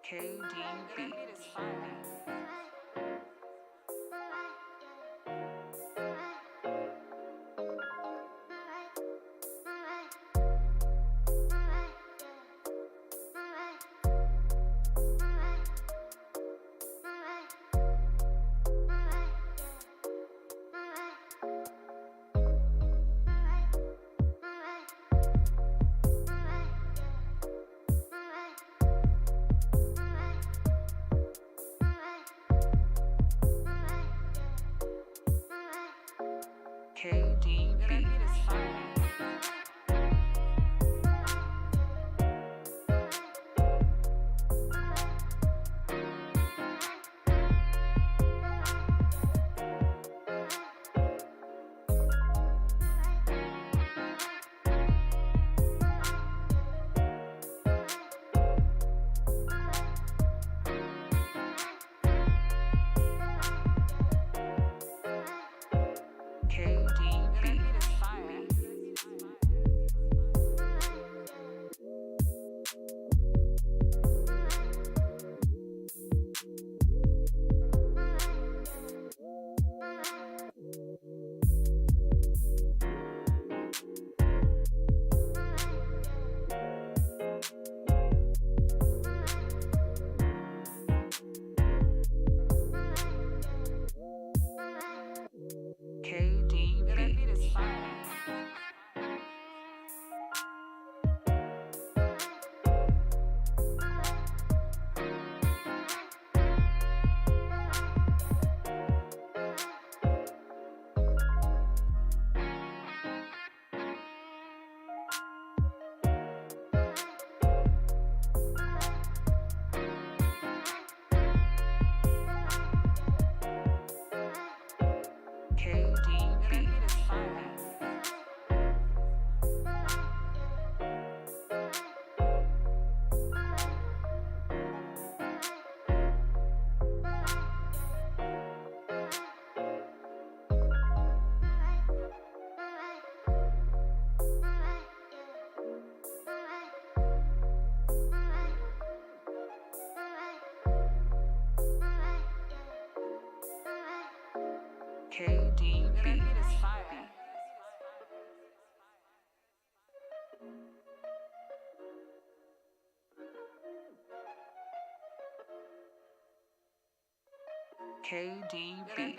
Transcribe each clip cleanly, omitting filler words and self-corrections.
KDB. KDB.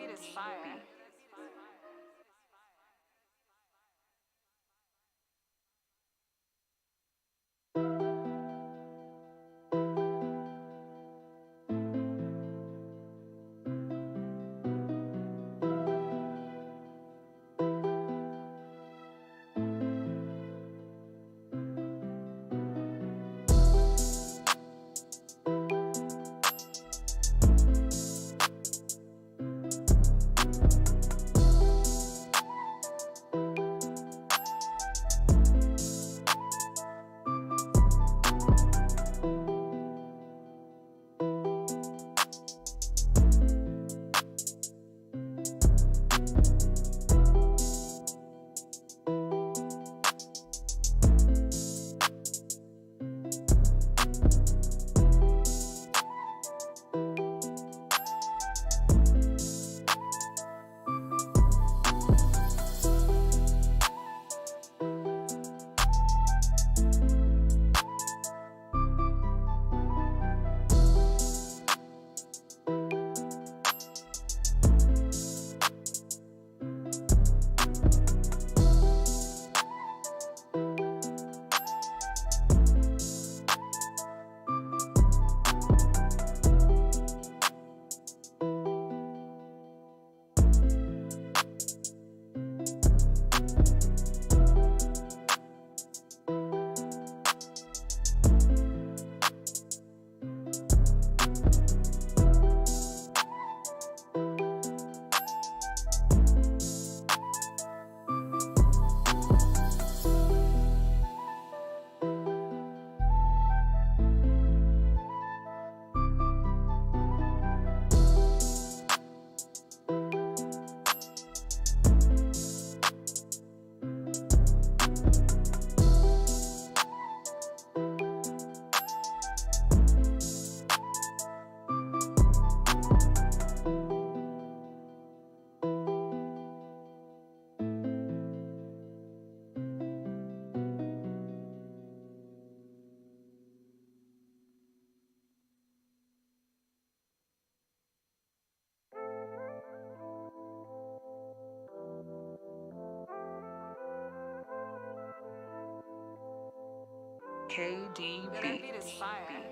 KDB. That beat is fire.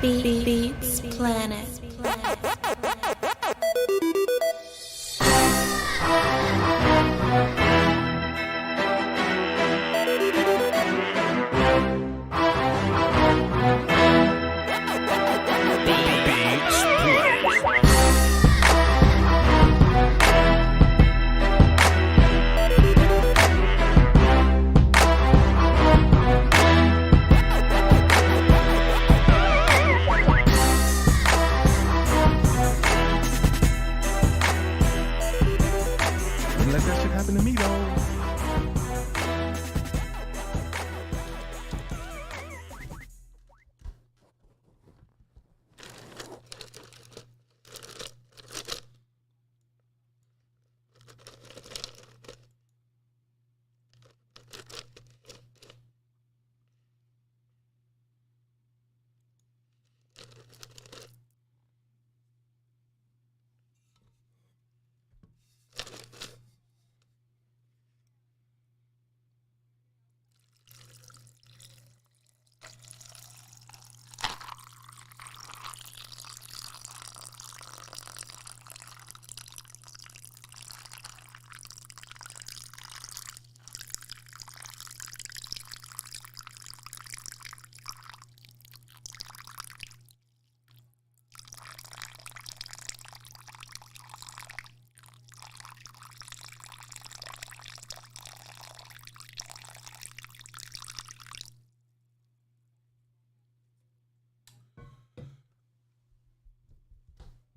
Beats Planet.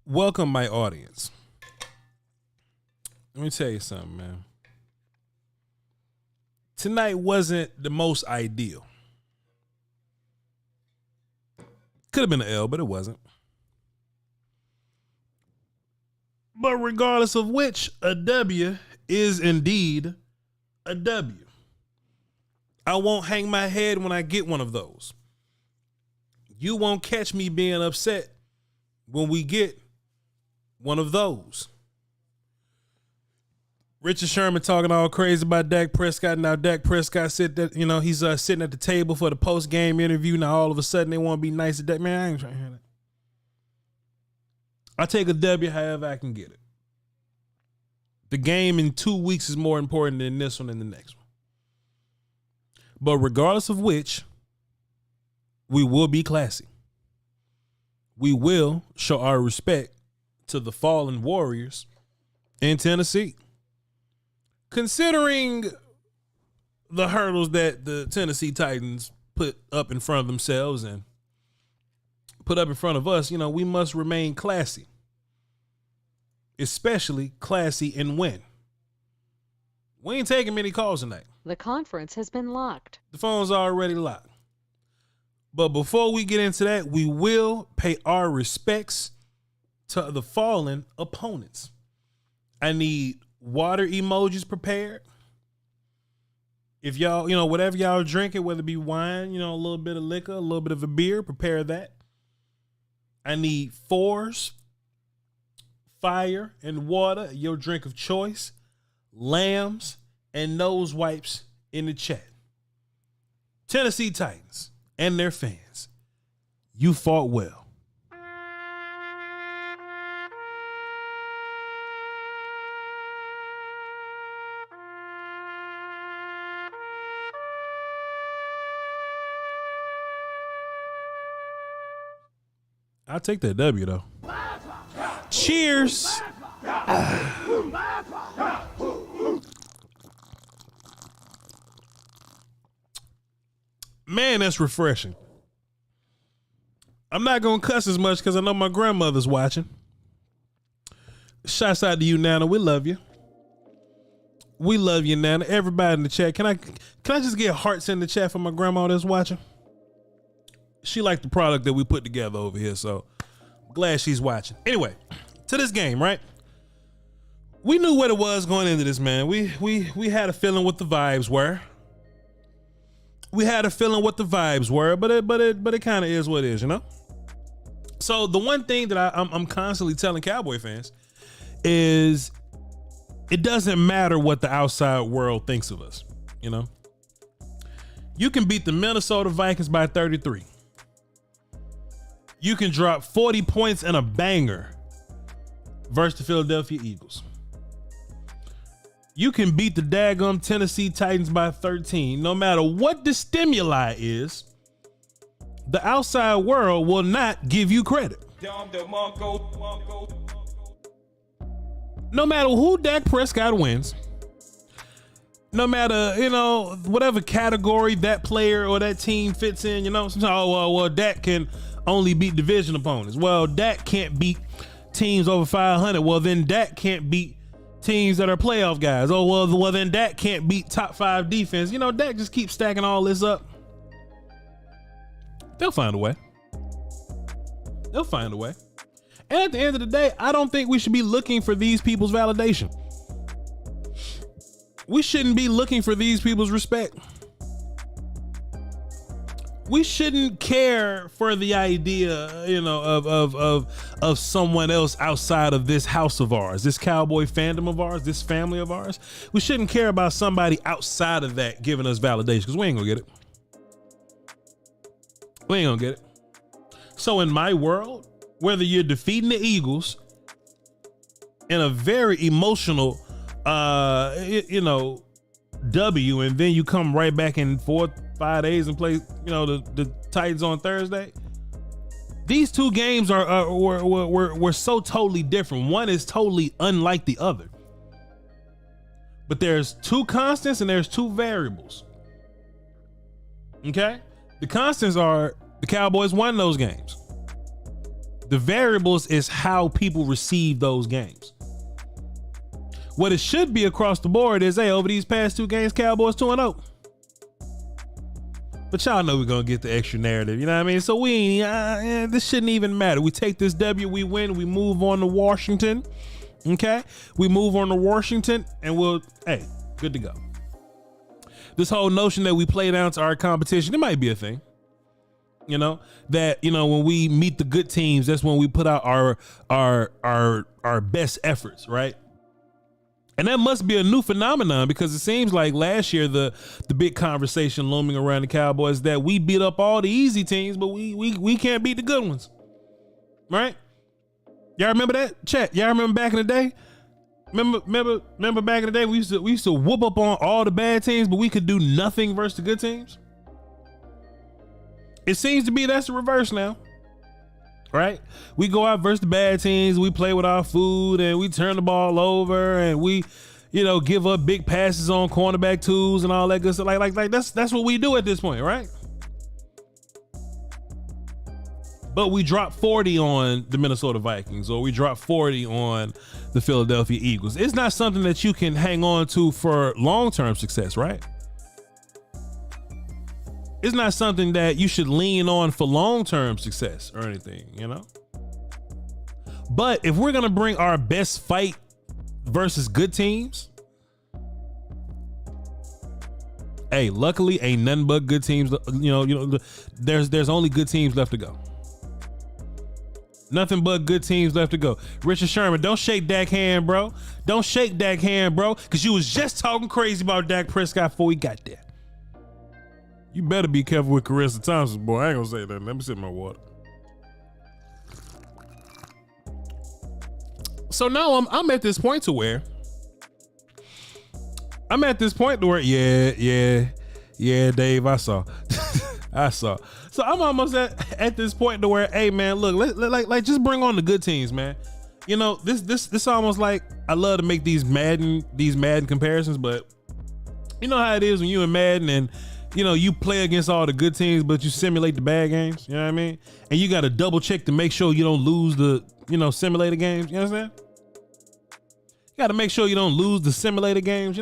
Welcome, my audience. Let me tell you something, man. Tonight wasn't the most ideal. Could have been an L, but it wasn't. But regardless of which, a W is indeed a W. I won't hang my head when I get one of those. You won't catch me being upset when we get one of those. Richard Sherman talking all crazy about Dak Prescott. Now Dak Prescott said that, he's sitting at the table for the post-game interview. Now all of a sudden they want to be nice to Dak. Man, I ain't trying to hear that. I take a W however I can get it. The game in 2 weeks is more important than this one and the next one. But regardless of which, we will be classy. We will show our respect to the fallen warriors in Tennessee. Considering the hurdles that the Tennessee Titans put up in front of themselves and put up in front of us, we must remain classy. Especially classy and win. We ain't taking many calls tonight. The conference has been locked. The phone's already locked. But before we get into that, we will pay our respects to the fallen opponents. I need water emojis prepared. If y'all, whatever y'all drinking, whether it be wine, a little bit of liquor, a little bit of a beer, prepare that. I need 4s, fire, and water, your drink of choice, lambs, and nose wipes in the chat. Tennessee Titans and their fans, you fought well. I'll take that W, though. Cheers. Man, that's refreshing. I'm not going to cuss as much because I know my grandmother's watching. Shouts out to you, Nana. We love you. We love you, Nana. Everybody in the chat. Can I just get hearts in the chat for my grandma that's watching? She liked the product that we put together over here, so glad she's watching. Anyway, to this game, right? We knew what it was going into this, man. We had a feeling what the vibes were. We had a feeling what the vibes were, but it kind of is what it is, you know? So the one thing that I'm constantly telling Cowboy fans is it doesn't matter what the outside world thinks of us, you know? You can beat the Minnesota Vikings by 33. You can drop 40 points and a banger versus the Philadelphia Eagles. You can beat the daggum Tennessee Titans by 13. No matter what the stimuli is, the outside world will not give you credit. No matter who Dak Prescott wins, no matter, you know, whatever category that player or that team fits in, you know, sometimes, well, Dak can only beat division opponents. Well, Dak can't beat teams over 500. Well, then Dak can't beat teams that are playoff guys. Oh, well, then Dak can't beat top 5 defense. You know, Dak just keeps stacking all this up. They'll find a way. They'll find a way. And at the end of the day, I don't think we should be looking for these people's validation. We shouldn't be looking for these people's respect. We shouldn't care for the idea, you know, of someone else outside of this house of ours, this Cowboy fandom of ours, this family of ours. We shouldn't care about somebody outside of that giving us validation, because we ain't gonna get it. We ain't gonna get it. So in my world, whether you're defeating the Eagles in a very emotional, you know, W, and then you come right back in 4-5 days and play, you know, the Titans on Thursday. These two games were so totally different. One is totally unlike the other. But there's two constants and there's two variables. Okay? The constants are the Cowboys won those games. The variables is how people receive those games. What it should be across the board is, hey, over these past 2 games, Cowboys 2-0. But y'all know we're going to get the extra narrative, you know what I mean? So we ain't, this shouldn't even matter. We take this W, we win, we move on to Washington, okay? We move on to Washington, and we'll, hey, good to go. This whole notion that we play down to our competition, it might be a thing. You know, that, you know, when we meet the good teams, that's when we put out our best efforts, right? And that must be a new phenomenon, because it seems like last year the big conversation looming around the Cowboys that we beat up all the easy teams, but we can't beat the good ones, right? Y'all remember that? Chat. Y'all remember back in the day? Remember back in the day we used to whoop up on all the bad teams, but we could do nothing versus the good teams. It seems to be that's the reverse now, right? We go out versus the bad teams, we play with our food, and we turn the ball over, and we, you know, give up big passes on cornerback twos and all that good stuff. Like that's what we do at this point, right? But we drop 40 on the Minnesota Vikings, or we drop 40 on the Philadelphia Eagles. It's not something that you can hang on to for long-term success, right? It's not something that you should lean on for long-term success or anything, you know? But if we're going to bring our best fight versus good teams, hey, luckily ain't nothing but good teams, you know, there's only good teams left to go. Nothing but good teams left to go. Richard Sherman, don't shake Dak hand, bro. Don't shake Dak hand, bro, because you was just talking crazy about Dak Prescott before he got there. You better be careful with Carissa Thompson, boy. I ain't gonna say that. Let me sip my water. So now I'm at this point to where yeah, Dave, I saw. I saw. So I'm almost at this point to where, hey man, look, like just bring on the good teams, man. You know, this almost like, I love to make these Madden comparisons, but you know how it is when you in Madden and you play against all the good teams, but you simulate the bad games. You know what I mean? And you got to double check to make sure you don't lose the, simulated games. You understand? You got to make sure you don't lose the simulated games,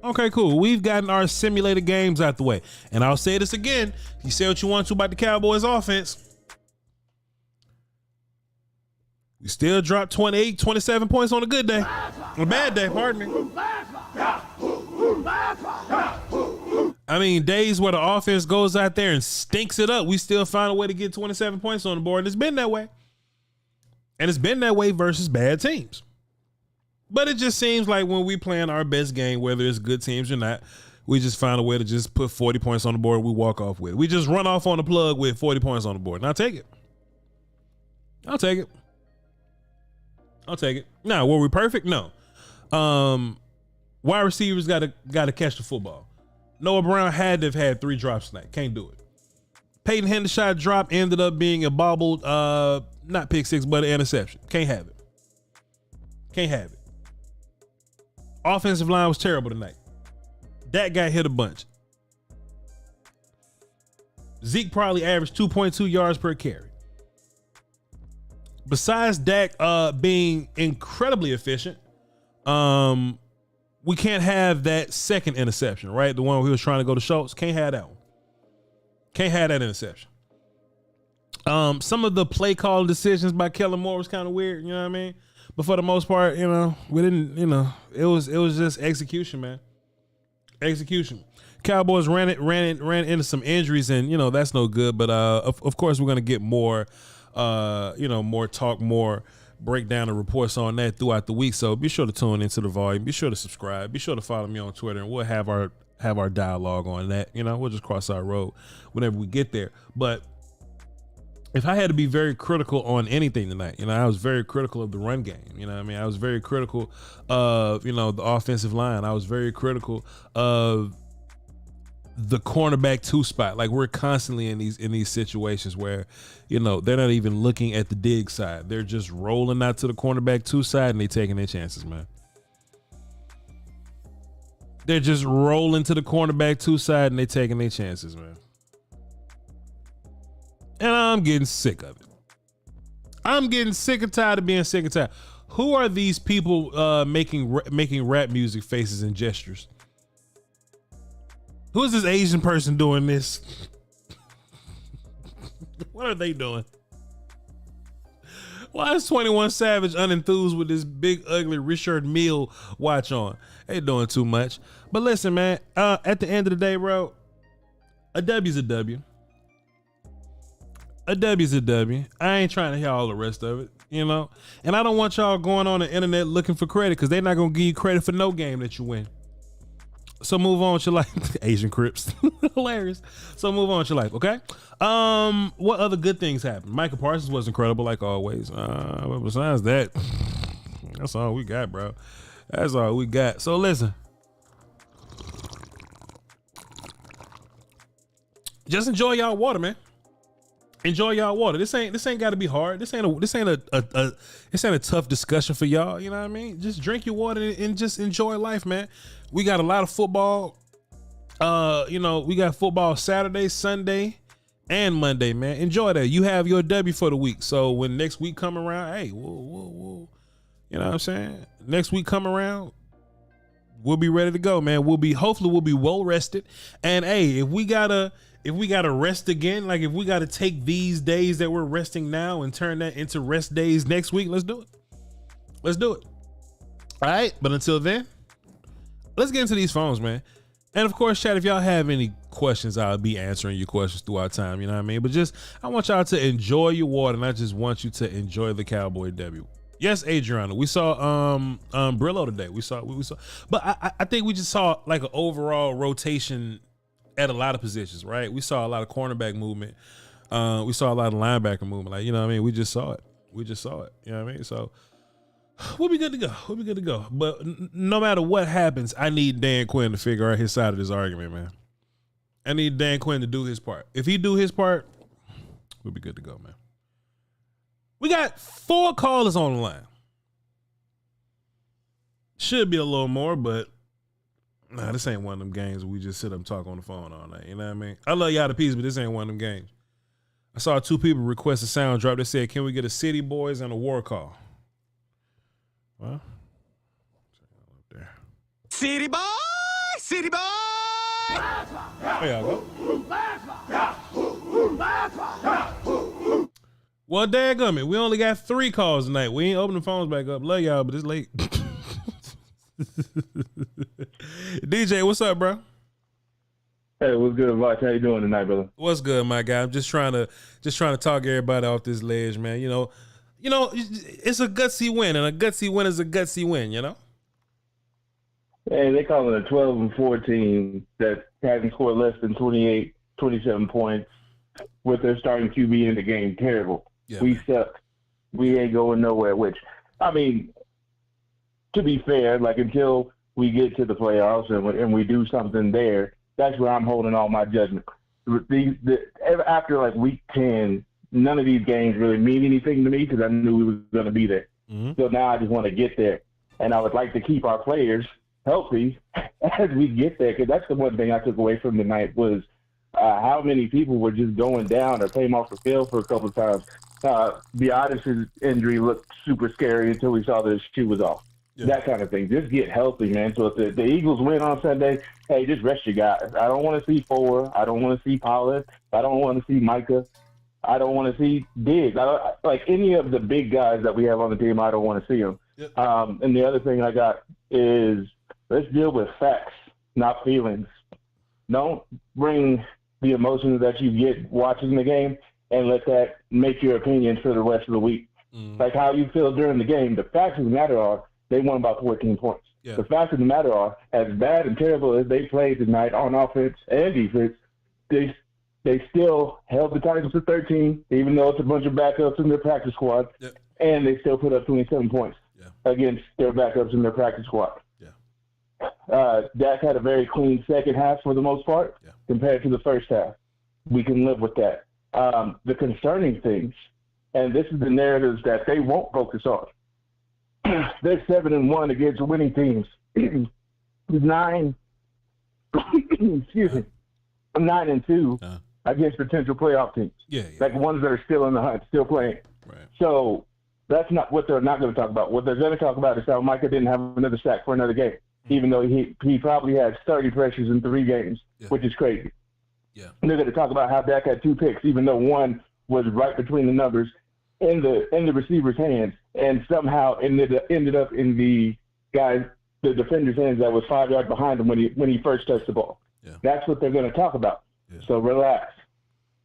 Okay, cool. We've gotten our simulated games out the way. And I'll say this again. You say what you want to about the Cowboys offense. We still dropped 28, 27 points on a good day. On a bad day, pardon me. I mean, days where the offense goes out there and stinks it up, we still find a way to get 27 points on the board. And it's been that way. And it's been that way versus bad teams. But it just seems like when we playing our best game, whether it's good teams or not, we just find a way to just put 40 points on the board we walk off with. We just run off on the plug with 40 points on the board. And I'll take it. I'll take it. I'll take it. Now, were we perfect? No. Wide receivers got to catch the football. Noah Brown had to have had 3 drops tonight. Can't do it. Peyton Hendershot drop ended up being a bobbled, not pick six, but an interception. Can't have it. Can't have it. Offensive line was terrible tonight. Dak got hit a bunch. Zeke probably averaged 2.2 yards per carry. Besides Dak being incredibly efficient, we can't have that second interception, right? The one where he was trying to go to Schultz. Can't have that one. Can't have that interception. Some of the play call decisions by Kellen Moore was kind of weird, you know what I mean? But for the most part, we didn't, it was just execution, man. Execution. Cowboys ran into some injuries, and that's no good. But of course, we're gonna get more, more talk, more breakdown and reports on that throughout the week. So be sure to tune into the volume. Be sure to subscribe. Be sure to follow me on Twitter, and we'll have our dialogue on that. We'll just cross our road whenever we get there. But if I had to be very critical on anything tonight, I was very critical of the run game. I was very critical of, the offensive line. I was very critical of the cornerback 2 spot. Like, we're constantly in these situations where, they're not even looking at the dig side. They're just rolling out to the cornerback 2 side and they taking their chances, man. They're just rolling to the cornerback 2 side and they taking their chances, man. And I'm getting sick of it. I'm getting sick and tired of being sick and tired. Who are these people making rap music faces and gestures? Who is this Asian person doing this? What are they doing? Why is 21 Savage unenthused with this big, ugly Richard Mille watch on? They doing too much. But listen, man, at the end of the day, bro, a W's a W. A W's a W. I ain't trying to hear all the rest of it, And I don't want y'all going on the internet looking for credit, because they're not going to give you credit for no game that you win. So move on with your life. Asian Crips. Hilarious. So move on with your life, okay? What other good things happened? Micah Parsons was incredible, like always. But besides that, that's all we got, bro. That's all we got. So listen. Just enjoy y'all water, man. Enjoy y'all water. This ain't got to be hard. This ain't a tough discussion for y'all. You know what I mean? Just drink your water and just enjoy life, man. We got a lot of football. We got football Saturday, Sunday, and Monday, man. Enjoy that. You have your W for the week. So when next week come around, hey, we'll you know what I'm saying? Next week come around, we'll be ready to go, man. Hopefully we'll be well rested. And hey, if we gotta rest again, like if we gotta take these days that we're resting now and turn that into rest days next week, let's do it. Let's do it. All right. But until then, let's get into these phones, man. And of course, chat, if y'all have any questions, I'll be answering your questions throughout time. You know what I mean? But I want y'all to enjoy your water, and I just want you to enjoy the Cowboy W. Yes, Adriana. We saw Brillo today. We saw, but I think we just saw like an overall rotation at a lot of positions, right? We saw a lot of cornerback movement. We saw a lot of linebacker movement. Like, you know what I mean? We just saw it. You know what I mean? So we'll be good to go. But no matter what happens, I need Dan Quinn to figure out his side of this argument, man. I need Dan Quinn to do his part. If he do his part, we'll be good to go, man. We got 4 callers on the line. Should be a little more, but Nah, this ain't one of them games where we just sit up and talk on the phone all night. You know what I mean? I love y'all to pieces, but this ain't one of them games. I saw 2 people request a sound drop. They said, can we get a City Boys and a War Call? Well, there. City boy, city boy. There y'all go. Well, dadgummit, we only got 3 calls tonight. We ain't opening the phones back up. Love y'all, but it's late. DJ, what's up, bro? Hey, what's good, Voch? How you doing tonight, brother? What's good, my guy? I'm just trying to talk everybody off this ledge, man. You know, it's a gutsy win, and a gutsy win is a gutsy win, you know? Hey, they call it a 12-4 team that hasn't scored less than 28, 27 points with their starting QB in the game. Terrible. Yeah, we man. suck. We ain't going nowhere, which, I mean, to be fair, like until we get to the playoffs and we do something there, that's where I'm holding all my judgment. After like week 10, none of these games really mean anything to me because I knew we were going to be there. Mm-hmm. So now I just want to get there. And I would like to keep our players healthy as we get there, because that's the one thing I took away from tonight was how many people were just going down or came off the field for a couple of times. Biotis' injury looked super scary until we saw that his shoe was off. Yeah. That kind of thing. Just get healthy, man. So if the Eagles win on Sunday, hey, just rest your guys. I don't want to see Ford. I don't want to see Pollard. I don't want to see Micah. I don't want to see Diggs. Like any of the big guys that we have on the team, I don't want to see them. Yep. And the other thing I got is let's deal with facts, not feelings. Don't bring the emotions that you get watching the game and let that make your opinions for the rest of the week. Like how you feel during the game. The facts of the matter are they won about 14 points. Yeah. The facts of the matter are, as bad and terrible as they played tonight on offense and defense, they still held the Titans to 13, even though it's a bunch of backups in their practice squad, yep. And they still put up 27 points against their backups in their practice squad. Yeah. Dak had a very clean second half for the most part compared to the first half. We can live with that. The concerning things, and this is the narratives that they won't focus on, they're 7-1 against winning teams. 9, excuse me, 9-2 against potential playoff teams. Yeah. Like ones that are still in the hunt, still playing. Right. So that's not what they're not going to talk about. What they're going to talk about is how Micah didn't have another sack for another game, even though he probably had 30 pressures in 3 games, which is crazy. Yeah. And they're going to talk about how Dak had 2 picks, even though one was right between the numbers in the receiver's hands, and somehow ended up in the defender's hands that was 5 yards behind him when he first touched the ball. Yeah. That's what they're going to talk about. Yeah. So relax.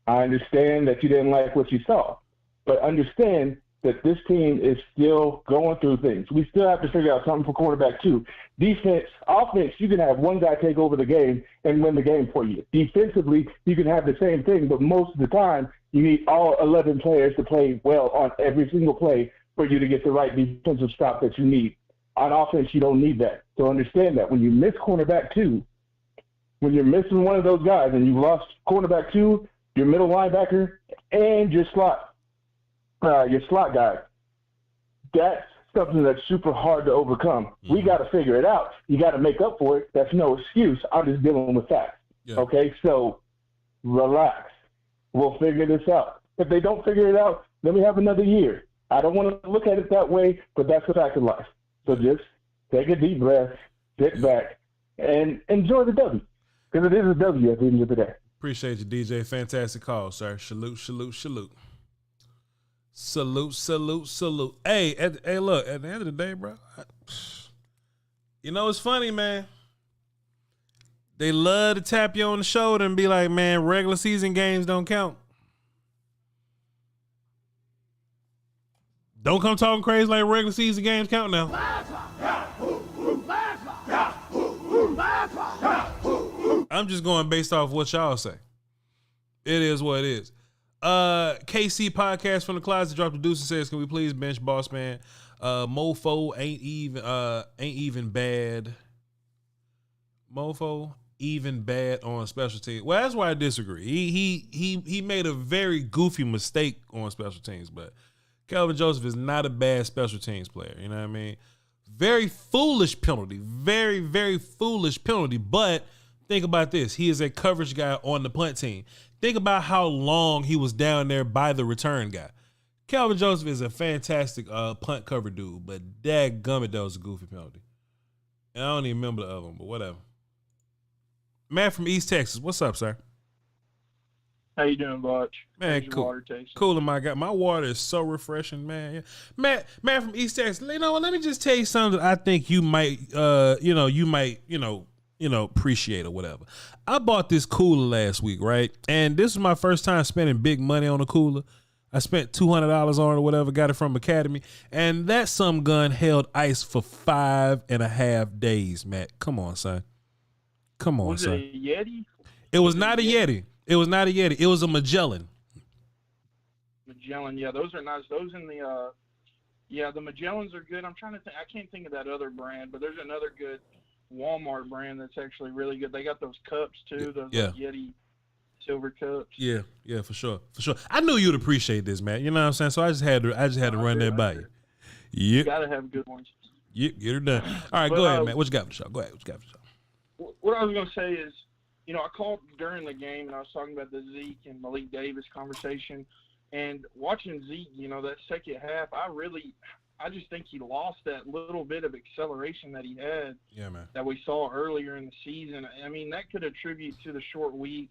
I understand that you didn't like what you saw, but understand that this team is still going through things. We still have to figure out something for quarterback too. Defense, offense, you can have one guy take over the game and win the game for you. Defensively, you can have the same thing, but most of the time, you need all 11 players to play well on every single play for you to get the right defensive stop that you need. On offense, you don't need that. So understand that when you miss cornerback 2, when you're missing one of those guys and you've lost cornerback 2, your middle linebacker, and your slot guy, that's something that's super hard to overcome. Mm-hmm. We got to figure it out. You got to make up for it. That's no excuse. I'm just dealing with facts. Yeah. Okay, so relax. We'll figure this out. If they don't figure it out, then we have another year. I don't want to look at it that way, but that's the fact of life. So just take a deep breath, sit back, and enjoy the W, because it is a W at the end of the day. Appreciate you, DJ. Fantastic call, sir. Salute, salute, salute. Salute, salute, salute. Hey, look, at the end of the day, bro, you know, it's funny, man. They love to tap you on the shoulder and be like, man, regular season games don't count. Don't come talking crazy like regular season games count now. I'm just going based off what y'all say. It is what it is. KC Podcast from the Closet dropped the deuce and says, can we please bench Boss Man? Mofo ain't even bad. Mofo even bad on special teams. Well, that's why I disagree. He made a very goofy mistake on special teams, but Kelvin Joseph is not a bad special teams player. You know what I mean? Very foolish penalty. Very, very foolish penalty. But think about this. He is a coverage guy on the punt team. Think about how long he was down there by the return guy. Calvin Joseph is a fantastic punt cover dude, but dadgummit, that was a goofy penalty. And I don't even remember the other one, but whatever. Matt from East Texas, what's up, sir? How you doing, Voch? Man, How's cool. Your water tasting? Cool, my God. My water is so refreshing, man. Yeah. Matt from East Texas. You know what? Let me just tell you something that I think you might, appreciate or whatever. I bought this cooler last week, right? And this was my first time spending big money on a cooler. I spent $200 on it or whatever, got it from Academy. And that some gun held ice for 5.5 days, Matt. Come on, son. Come on, son. Was it a Yeti? It was not a Yeti. It was not a Yeti. It was a Magellan. Magellan, yeah, those are nice. Those in the, the Magellans are good. I'm trying to think. I can't think of that other brand, but there's another good Walmart brand that's actually really good. They got those cups too, those like Yeti silver cups. Yeah, for sure. I knew you'd appreciate this, man. You know what I'm saying? So I just had to run that by you. You gotta have good ones. Yep, get her done. All right, go ahead, man. What you got for the show? Go ahead. What you got for the show? What I was gonna say is, I called during the game and I was talking about the Zeke and Malik Davis conversation, and watching Zeke, that second half, I just think he lost that little bit of acceleration that he had. Yeah, man. That we saw earlier in the season. I mean, that could attribute to the short week.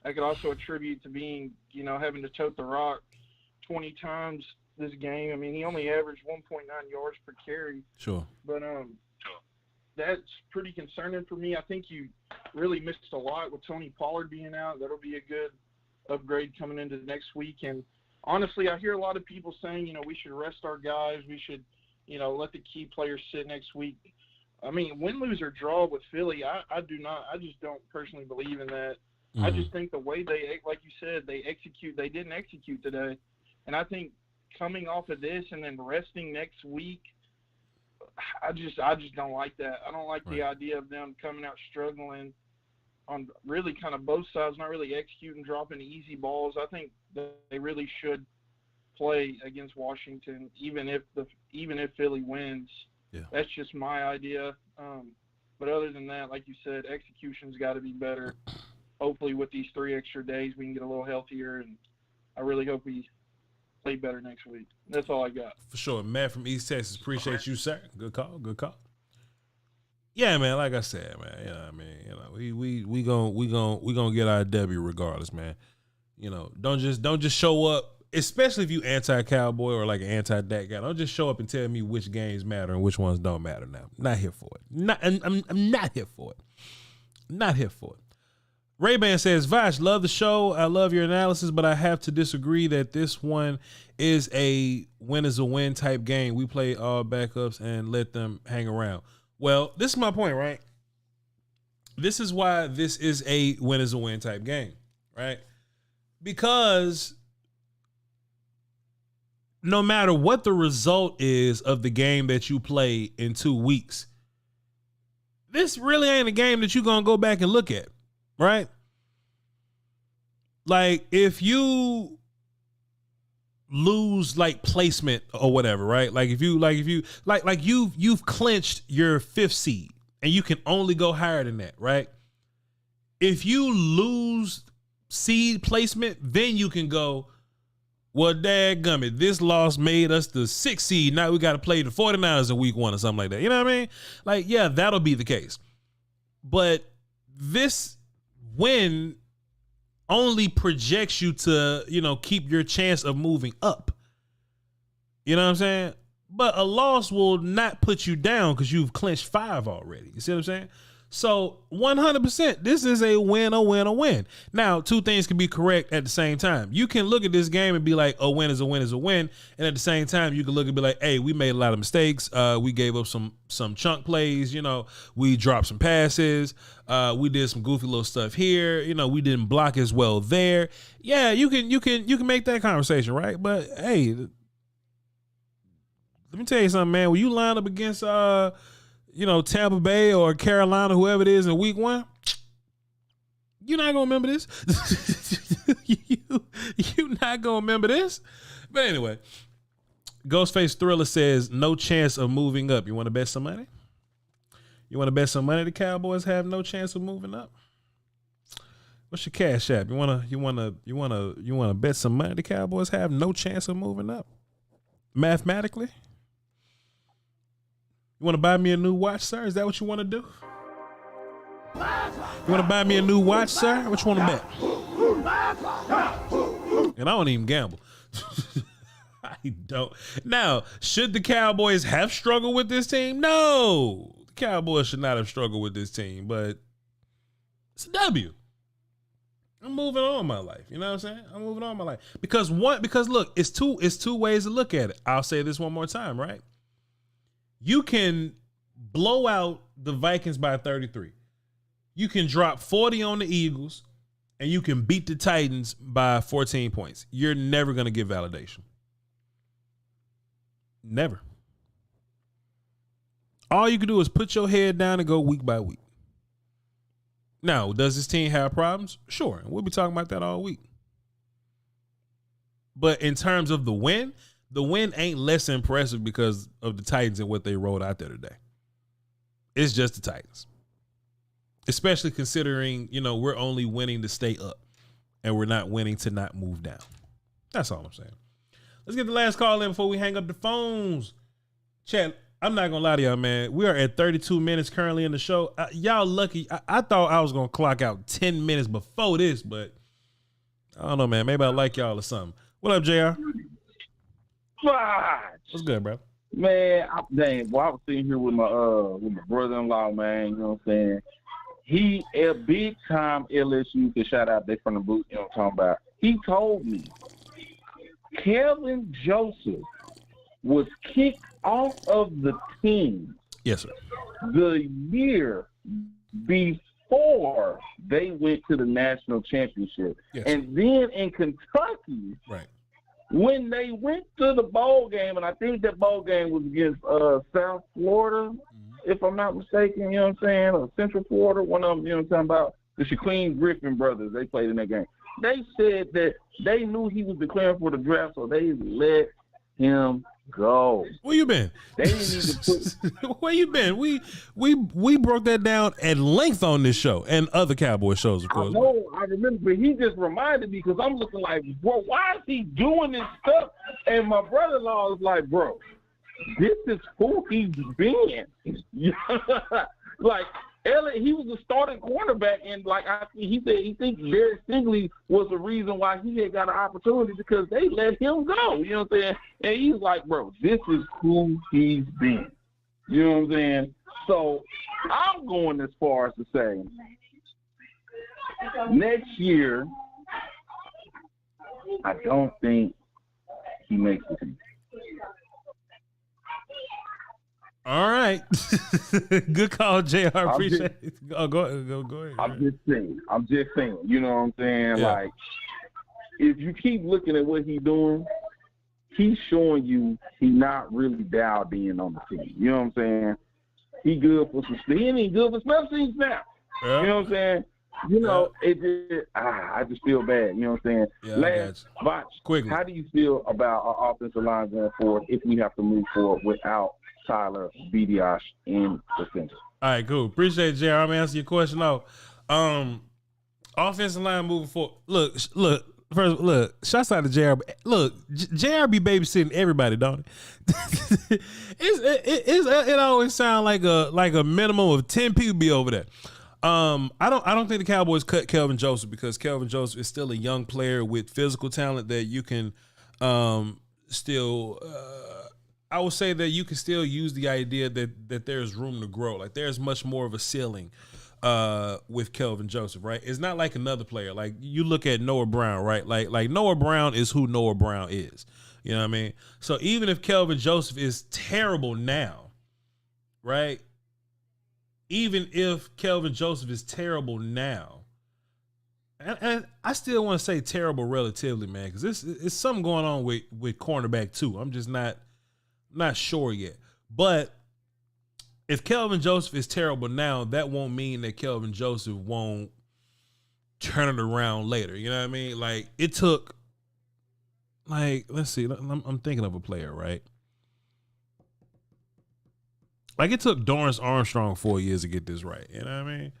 That could also attribute to being, having to tote the rock 20 times this game. I mean, he only averaged 1.9 yards per carry. Sure. But that's pretty concerning for me. I think you really missed a lot with Tony Pollard being out. That'll be a good upgrade coming into next week. And honestly, I hear a lot of people saying, we should rest our guys. We should, let the key players sit next week. I mean, win, lose, or draw with Philly, I just don't personally believe in that. Mm-hmm. I just think the way they, like you said, they didn't execute today. And I think coming off of this and then resting next week, I just don't like that. I don't like the idea of them coming out struggling on really kind of both sides, not really executing, dropping easy balls. I think that they really should play against Washington, even if Philly wins. Yeah. That's just my idea. But other than that, like you said, execution's got to be better. Hopefully with these 3 extra days, we can get a little healthier, and I really hope we play better next week. That's all I got. For sure. Matt from East Texas, appreciate you, sir. Good call. Yeah, man, like I said, man, we gonna get our W regardless, man. Don't just show up, especially if you anti-Cowboy or like an anti-Dak guy. Don't just show up and tell me which games matter and which ones don't matter now. Not here for it. I'm not here for it. Not here for it. Ray-Ban says, Voch, love the show. I love your analysis, but I have to disagree that this one is a win is a win type game. We play all backups and let them hang around. Well, this is my point, right? This is why this is a win is a win type game, right? Because no matter what the result is of the game that you play in 2 weeks, this really ain't a game that you're going to go back and look at. Right? Like if you lose like placement or whatever, right? Like if you've clinched your 5th seed and you can only go higher than that, right? If you lose seed placement, then you can go, well, dadgummit, this loss made us the 6th seed. Now we got to play the 49ers in week 1 or something like that. You know what I mean? Like, yeah, that'll be the case. But this win only projects you to, keep your chance of moving up. You know what I'm saying? But a loss will not put you down because you've clinched 5 already. You see what I'm saying? So 100%, this is a win, a win, a win. Now, 2 things can be correct at the same time. You can look at this game and be like, a win is a win is a win. And at the same time, you can look and be like, hey, we made a lot of mistakes. We gave up some chunk plays. We dropped some passes. We did some goofy little stuff here. We didn't block as well there. Yeah, you can make that conversation, right? But hey, let me tell you something, man. When you line up against Tampa Bay or Carolina, whoever it is in week 1, you're not gonna remember this. You're not gonna remember this. But anyway, Ghostface Thriller says no chance of moving up. You want to bet some money? You want to bet some money the Cowboys have no chance of moving up? What's your cash app? You wanna bet some money the Cowboys have no chance of moving up? Mathematically? You want to buy me a new watch, sir? Is that what you want to do? You want to buy me a new watch, sir? What you want to bet? And I don't even gamble. I don't. Now, should the Cowboys have struggled with this team? No. The Cowboys should not have struggled with this team, but it's a W. I'm moving on in my life. You know what I'm saying? I'm moving on in my life. Because look, it's two ways to look at it. I'll say this one more time, right? You can blow out the Vikings by 33. You can drop 40 on the Eagles, and you can beat the Titans by 14 points. You're never going to get validation. Never. All you can do is put your head down and go week by week. Now, does this team have problems? Sure. We'll be talking about that all week. But in terms of the win ain't less impressive because of the Titans and what they rolled out there today. It's just the Titans. Especially considering, we're only winning to stay up and we're not winning to not move down. That's all I'm saying. Let's get the last call in before we hang up the phones. Chat, I'm not going to lie to y'all, man. We are at 32 minutes currently in the show. Y'all lucky. I thought I was going to clock out 10 minutes before this, but I don't know, man. Maybe I like y'all or something. What up, JR? What's good, bro? Man, I was sitting here with my brother-in-law, man. You know what I'm saying? He a big time LSU. Can shout out there from the booth. You know what I'm talking about? He told me Kelvin Joseph was kicked off of the team. Yes, sir. The year before they went to the national championship, yes, and then in Kentucky, right, when they went to the bowl game, and I think that bowl game was against South Florida, if I'm not mistaken, you know what I'm saying, or Central Florida, one of them, you know what I'm talking about, the Shaquem Griffin brothers, they played in that game. They said that they knew he was declaring for the draft, so they let him go. Where you been? They didn't even put... Where you been? We broke that down at length on this show and other Cowboy shows, of course. I remember, but he just reminded me because I'm looking like, bro, why is he doing this stuff? And my brother-in-law was like, bro, this is who he's been. Like, Elliott, he was a starting cornerback, and he said he thinks Barry Stingley was the reason why he had got an opportunity because they let him go. You know what I'm saying? And he's like, bro, this is who he's been. You know what I'm saying? So I'm going as far as to say next year, I don't think he makes the team. All right. Good call, JR. Appreciate it. Oh, go ahead. I'm just saying. You know what I'm saying? Yeah. Like, if you keep looking at what he's doing, he's showing you he's not really dialed in on the team. You know what I'm saying? He good for some he ain't good for special teams now. Yeah. You know what I'm saying? I just feel bad. You know what I'm saying? Yeah, Last, Voch, quickly, how do you feel about our offensive line going forward if we have to move forward without Tyler Bidiash in the center? All right, cool. Appreciate it, JR. I'm gonna answer your question though. Offensive line moving forward. Look. Shouts out to JR. Look, JR be babysitting everybody, don't it? It always sounds like a minimum of 10 people be over there. I don't think the Cowboys cut Kelvin Joseph because Kelvin Joseph is still a young player with physical talent that you can still. I would say that you can still use the idea that there's room to grow. Like there's much more of a ceiling with Kelvin Joseph, right? It's not like another player. Like you look at Noah Brown, right? Like Noah Brown is who Noah Brown is. You know what I mean? So even if Kelvin Joseph is terrible now, right? Even if Kelvin Joseph is terrible now, and I still want to say terrible relatively, man, because it's something going on with cornerback too. I'm just not sure yet. But if Kelvin Joseph is terrible now, that won't mean that Kelvin Joseph won't turn it around later. You know what I mean? Like it took like, let's see. I'm thinking of a player, right? Like, it took Dorrance Armstrong 4 years to get this right. You know what I mean?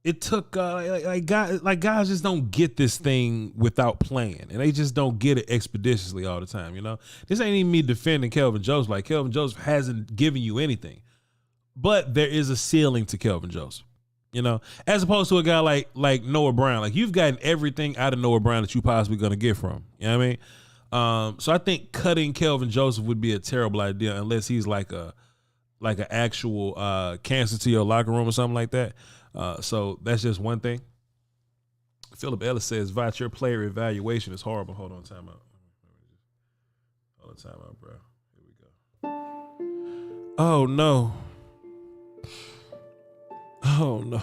It took guys just don't get this thing without playing, and they just don't get it expeditiously all the time. You know, this ain't even me defending Kelvin Joseph. Like, Kelvin Joseph hasn't given you anything, but there is a ceiling to Kelvin Joseph. You know, as opposed to a guy like Noah Brown. Like, you've gotten everything out of Noah Brown that you possibly gonna get from him. You know what I mean? So I think cutting Kelvin Joseph would be a terrible idea unless he's like an actual cancer to your locker room or something like that. So that's just one thing. Philip Ellis says, Voch, your player evaluation is horrible. Hold on, time out. Hold on, time out, bro. Here we go. Oh, no. Oh, no.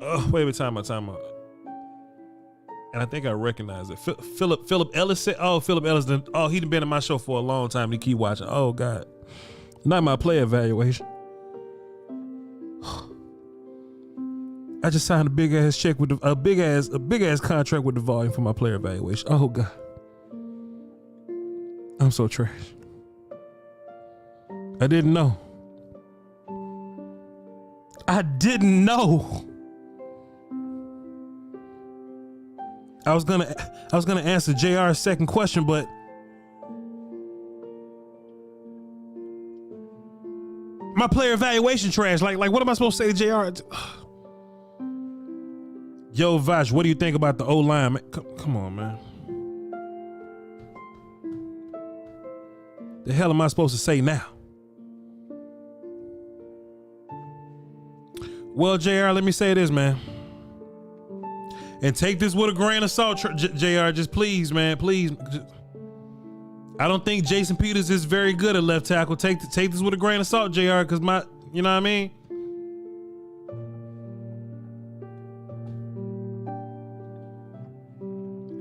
Oh, wait a minute, time out. And I think I recognize it. Philip Ellis said, Philip Ellis, he done been in my show for a long time. He keep watching. Oh, God. Not my player evaluation. I just signed a big ass check with a big ass contract with the volume for my player evaluation. Oh, God. I'm so trash. I didn't know. I was gonna answer JR's second question, but my player evaluation trash. Like what am I supposed to say to JR? Yo, Voch, what do you think about the O-line? Come on, man. The hell am I supposed to say now? Well, JR, let me say this, man. And take this with a grain of salt, JR. Just please, man, please. I don't think Jason Peters is very good at left tackle. Take this with a grain of salt, JR, because you know what I mean?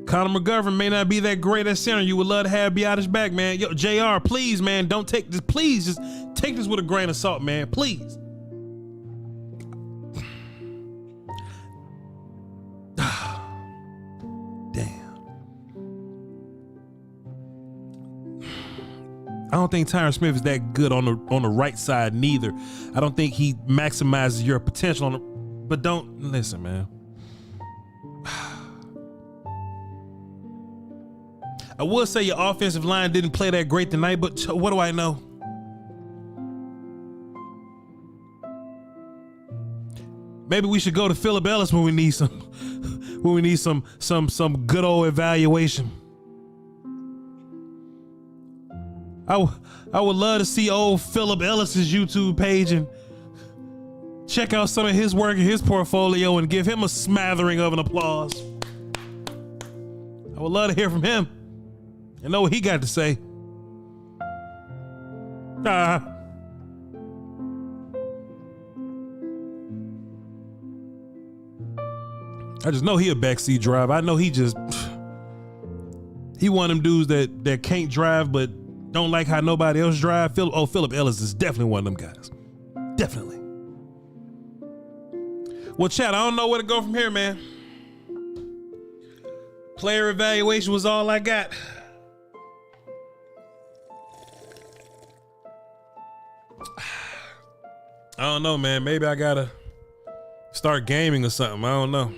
Connor McGovern may not be that great at center. You would love to have Biotish back, man. Yo, JR, please, man, don't take this. Please, just take this with a grain of salt, man. Please. I don't think Tyron Smith is that good on the right side neither. I don't think he maximizes your potential but don't listen, man. I would say your offensive line didn't play that great tonight, but what do I know? Maybe we should go to Philip Ellis when we need some good old evaluation. I would love to see old Philip Ellis's YouTube page and check out some of his work in his portfolio and give him a smattering of an applause. I would love to hear from him and know what he got to say. I just know he a backseat driver. I know he one of them dudes that can't drive but don't like how nobody else drive. Philip Ellis is definitely one of them guys. Definitely. Well, Chad, I don't know where to go from here, man. Player evaluation was all I got. I don't know, man. Maybe I gotta start gaming or something. I don't know.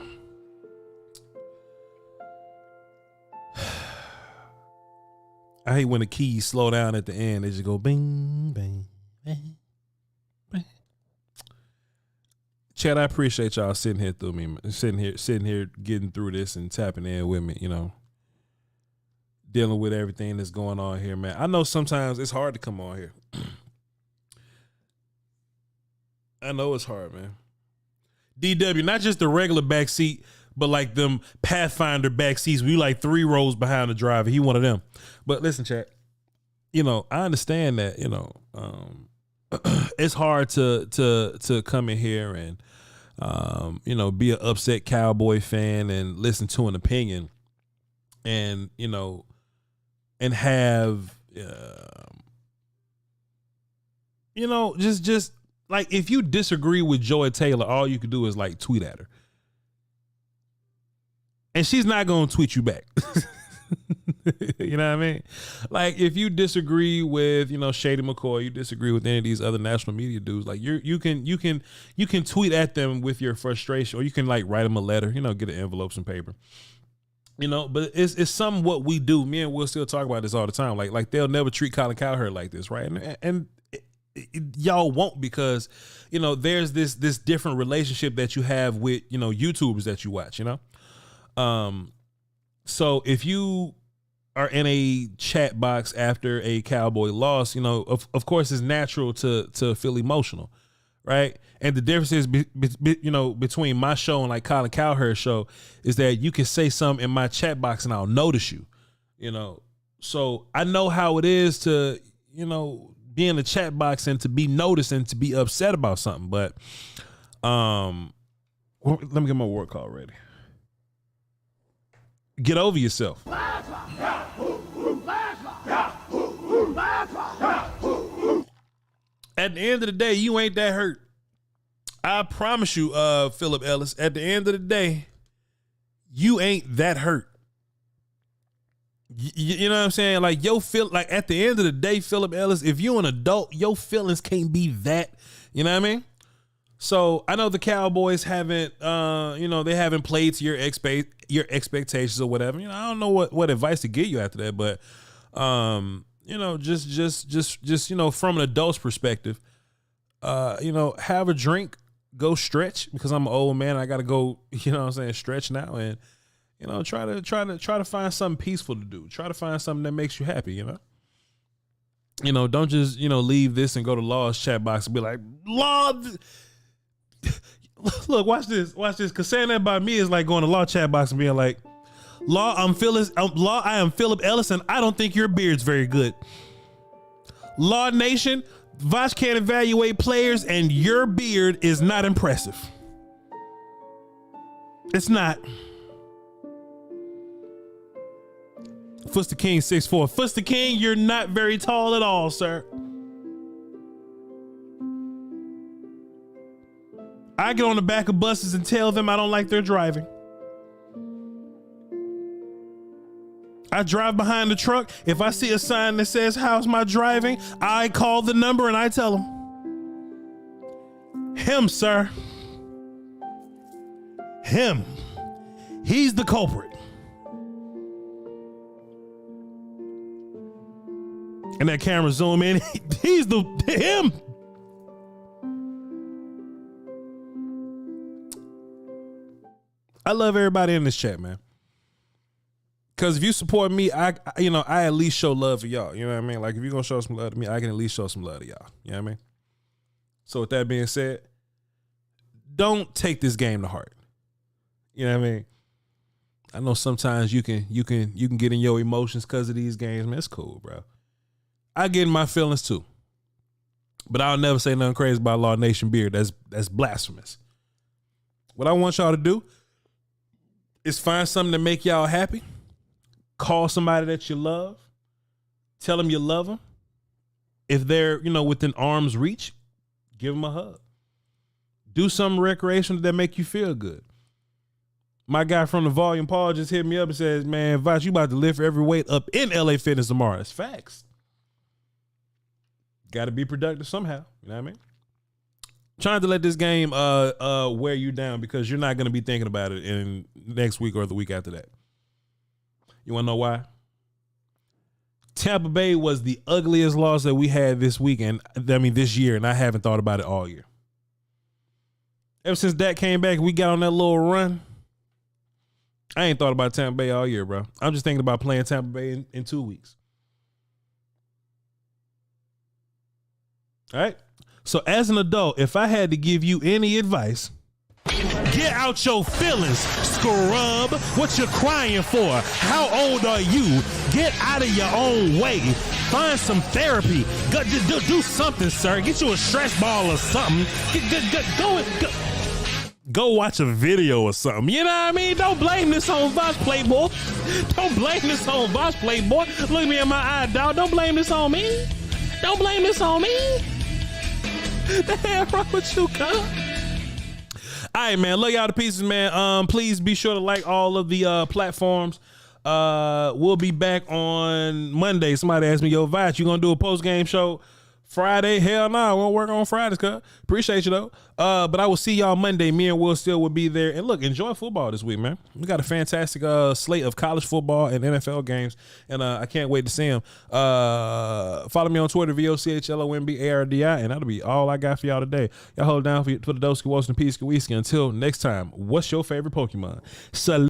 I hate when the keys slow down at the end. They just go bing, bang, bang, bang. Chad, I appreciate y'all sitting here through me, sitting here getting through this and tapping in with me, you know, dealing with everything that's going on here, man. I know sometimes it's hard to come on here. I know it's hard, man. DW, not just the regular backseat, but like them Pathfinder back seats where you like 3 rows behind the driver. He one of them. But listen, chat, you know, I understand that, you know, it's hard to come in here and, you know, be an upset Cowboy fan and listen to an opinion and, you know, and have, you know, just like if you disagree with Joy Taylor, all you could do is like tweet at her. and she's not going to tweet you back. You know what I mean? Like, if you disagree with, Shady McCoy, you disagree with any of these other national media dudes, like you can tweet at them with your frustration, or you can like write them a letter, get an envelope, some paper, but it's some what we do. Me and Will still talk about this all the time. Like they'll never treat Colin Cowherd like this, right? And y'all won't, because there's this different relationship that you have with YouTubers that you watch. So if you are in a chat box after a Cowboy loss, of course it's natural to feel emotional, right? And the difference is, between my show and like Colin Cowherd's show is that you can say something in my chat box and I'll notice you, So I know how it is to, be in the chat box and to be noticed and to be upset about something. But let me get my work call ready. Get over yourself. At the end of the day, you ain't that hurt. I promise you, Philip Ellis, at the end of the day, you ain't that hurt. You know what I'm saying? Like, at the end of the day, Philip Ellis, if you're an adult, your feelings can't be that, you know what I mean? So I know the Cowboys haven't, they haven't played to your expectations or whatever. I don't know what advice to give you after that, but, just from an adult's perspective, have a drink, go stretch, because I'm an old man. I got to go, stretch now, and, try to find something peaceful to do. Try to find something that makes you happy, don't just, leave this and go to Law's chat box and be like, Law, look, watch this. Cause saying that about me is like going to Law chat box and being like, Law, I am Philip Ellis, and I don't think your beard's very good. Law Nation, Voch can't evaluate players, and your beard is not impressive. It's not. Fuster King 6'4". Fuster King, you're not very tall at all, sir. I get on the back of buses and tell them I don't like their driving. I drive behind the truck. If I see a sign that says, how's my driving? I call the number and I tell them, him, sir. Him. He's the culprit. And that camera zoom in. He's him. I love everybody in this chat, man. Because if you support me, I at least show love for y'all. You know what I mean? Like, if you're going to show some love to me, I can at least show some love to y'all. You know what I mean? So with that being said, don't take this game to heart. You know what I mean? I know sometimes you can get in your emotions because of these games, man. It's cool, bro. I get in my feelings too. But I'll never say nothing crazy about Law Nation beard. That's blasphemous. What I want y'all to do is find something to make y'all happy. Call somebody that you love. Tell them you love them. If they're, within arm's reach, give them a hug. Do something recreational that make you feel good. My guy from the Volume, Paul, just hit me up and says, man, Voch, you about to lift every weight up in LA Fitness tomorrow. That's facts. Got to be productive somehow. You know what I mean? Trying to let this game wear you down, because you're not going to be thinking about it in next week or the week after that. You want to know why? Tampa Bay was the ugliest loss that we had this year, and I haven't thought about it all year. Ever since Dak came back, we got on that little run. I ain't thought about Tampa Bay all year, bro. I'm just thinking about playing Tampa Bay in 2 weeks. All right? So as an adult, if I had to give you any advice, get out your feelings, scrub. What you crying for? How old are you? Get out of your own way. Find some therapy. Do something, sir. Get you a stretch ball or something. Go watch a video or something. You know what I mean? Don't blame this on Voch, Playboy. Don't blame this on Voch, Playboy. Look me in my eye, dog. Don't blame this on me. Don't blame this on me. The hell wrong with you, cuz? All right, man. Love y'all to pieces, man. Please be sure to like all of the platforms. We'll be back on Monday. Somebody asked me, yo, Voch, you gonna do a post-game show Friday? Hell no, we won't work on Fridays, cuz. Appreciate you though. But I will see y'all Monday. Me and Will Steele will be there. And look, enjoy football this week, man. We got a fantastic slate of college football and NFL games, and I can't wait to see them. Follow me on Twitter, VOCHLOMBARDI, and that'll be all I got for y'all today. Y'all hold it down for the Doski Wilson Peace Whiskey. Until next time, what's your favorite Pokemon?